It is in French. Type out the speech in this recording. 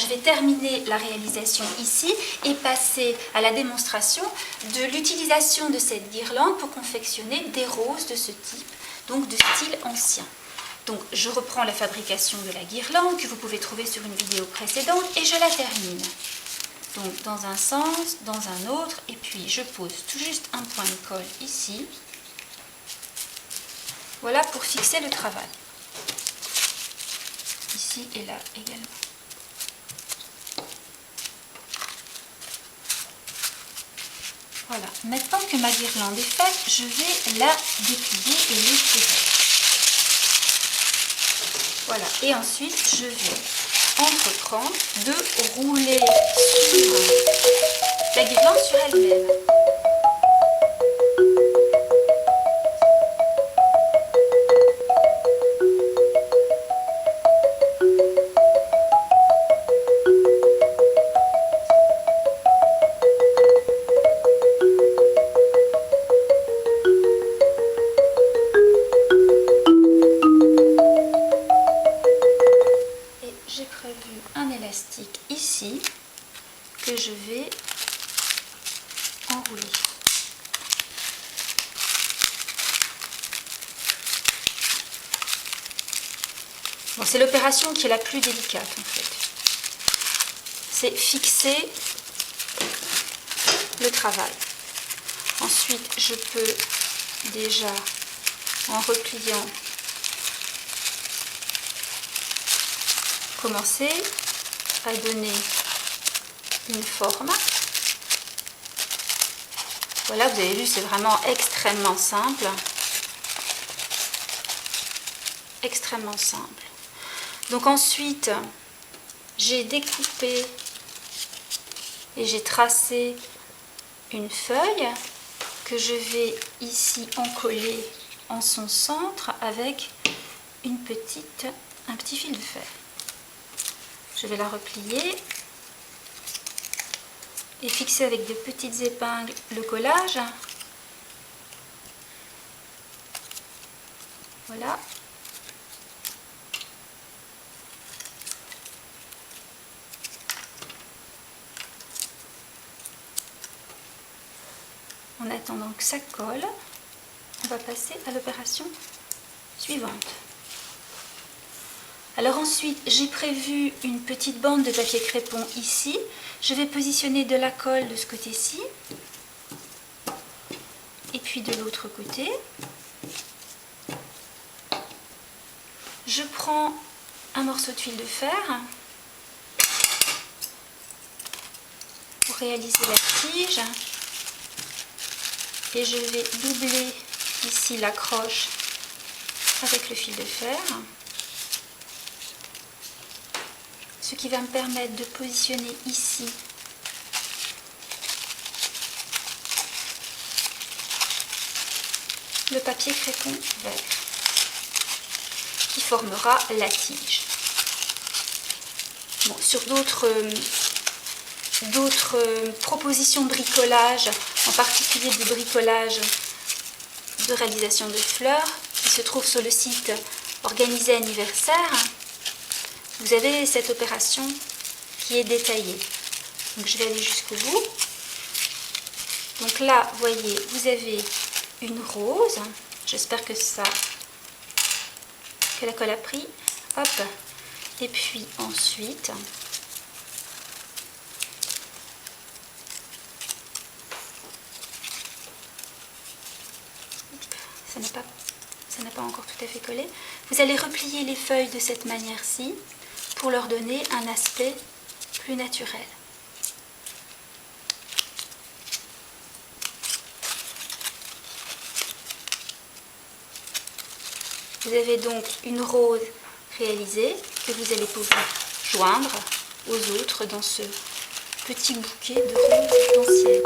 vais terminer la réalisation ici et passer à la démonstration de l'utilisation de cette guirlande pour confectionner des roses de ce type, donc de style ancien. Donc je reprends la fabrication de la guirlande que vous pouvez trouver sur une vidéo précédente et je la termine. Donc dans un sens, dans un autre, et puis je pose tout juste un point de colle ici. Voilà pour fixer le travail. Ici et là également. Voilà, maintenant que ma guirlande est faite, je vais la déplier et l'étirer. Voilà, et ensuite je vais entreprendre de rouler sur la guirlande sur elle-même. J'ai prévu un élastique ici que je vais enrouler. Bon, c'est l'opération qui est la plus délicate en fait. C'est fixer le travail. Ensuite, je peux déjà, en repliant, commencer à donner une forme. Voilà, vous avez vu, c'est vraiment extrêmement simple. Extrêmement simple. Donc ensuite, j'ai découpé et j'ai tracé une feuille que je vais ici encoller en son centre avec un petit fil de fer. Je vais la replier et fixer avec de petites épingles le collage. Voilà. En attendant que ça colle, on va passer à l'opération suivante. Alors ensuite, j'ai prévu une petite bande de papier crépon ici. Je vais positionner de la colle de ce côté-ci et puis de l'autre côté. Je prends un morceau de fil de fer pour réaliser la tige et je vais doubler ici l'accroche avec le fil de fer. Ce qui va me permettre de positionner ici le papier crépon vert qui formera la tige. Bon, sur d'autres propositions de bricolage, en particulier du bricolage de réalisation de fleurs qui se trouve sur le site Organisé Anniversaire, vous avez cette opération qui est détaillée. Donc je vais aller jusqu'au bout. Donc là, vous voyez, vous avez une rose. J'espère que la colle a pris. Hop. Et puis ensuite, ça n'a pas encore tout à fait collé. Vous allez replier les feuilles de cette manière-ci pour leur donner un aspect plus naturel. Vous avez donc une rose réalisée que vous allez pouvoir joindre aux autres dans ce petit bouquet de roses arc-en-ciel.